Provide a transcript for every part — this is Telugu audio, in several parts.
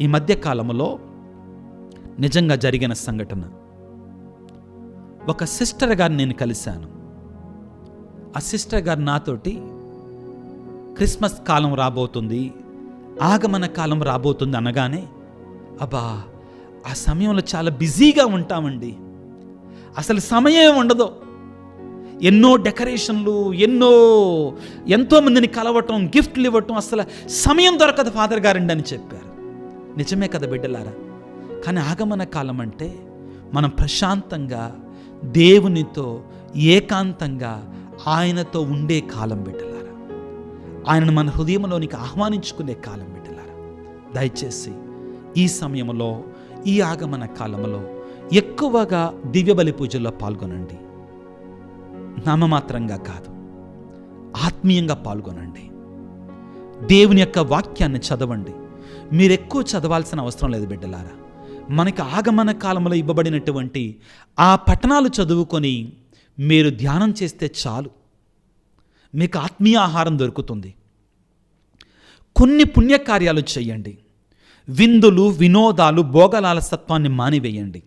ఈ మధ్య కాలంలో నిజంగా జరిగిన సంఘటన. ఒక సిస్టర్ గారిని నేను కలిశాను. ఆ సిస్టర్ గారు నాతోటి క్రిస్మస్ కాలం రాబోతుంది, ఆగమన కాలం రాబోతుంది అనగానే, అబ్బా ఆ సమయంలో చాలా బిజీగా ఉంటామండి, అసలు సమయం ఉండదు, ఎన్నో డెకరేషన్లు, ఎంతోమందిని కలవటం, గిఫ్ట్లు ఇవ్వటం, అసలు సమయం దొరకదు ఫాదర్ గారండి అని చెప్పారు. నిజమే కదా బిడ్డలారా. కానీ ఆగమన కాలం అంటే మనం ప్రశాంతంగా దేవునితో ఏకాంతంగా ఆయనతో ఉండే కాలం బిడ్డలారా. ఆయనను మన హృదయంలోనికి ఆహ్వానించుకునే కాలం బిడ్డలారా. దయచేసి ఈ సమయంలో, ఈ ఆగమన కాలంలో ఎక్కువగా దివ్యబలి పూజల్లో పాల్గొనండి. నామమాత్రంగా కాదు, ఆత్మీయంగా పాల్గొనండి. దేవుని యొక్క వాక్యాన్ని చదవండి. మీరు ఎక్కువ చదవాల్సిన అవసరం లేదు బిడ్డలారా. మనకి ఆగమన కాలంలో ఇవ్వబడినటువంటి ఆ పఠనాలు చదువుకొని మీరు ధ్యానం చేస్తే చాలు, మీకు ఆత్మీయ ఆహారం దొరుకుతుంది. కొన్ని పుణ్యకార్యాలు చేయండి. విందులు, వినోదాలు, భోగలాలసత్వాన్ని మానివేయండి.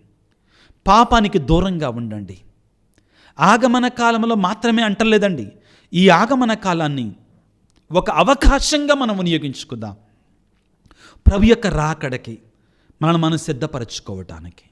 పాపానికి దూరంగా ఉండండి. ఆగమన కాలంలో మాత్రమే అంటలేదండి, ఈ ఆగమన కాలాన్ని ఒక అవకాశంగా మనం వినియోగించుకుందాం. ప్రభు యొక్క రాకడకి మనం సిద్ధపరచుకోవటానికి.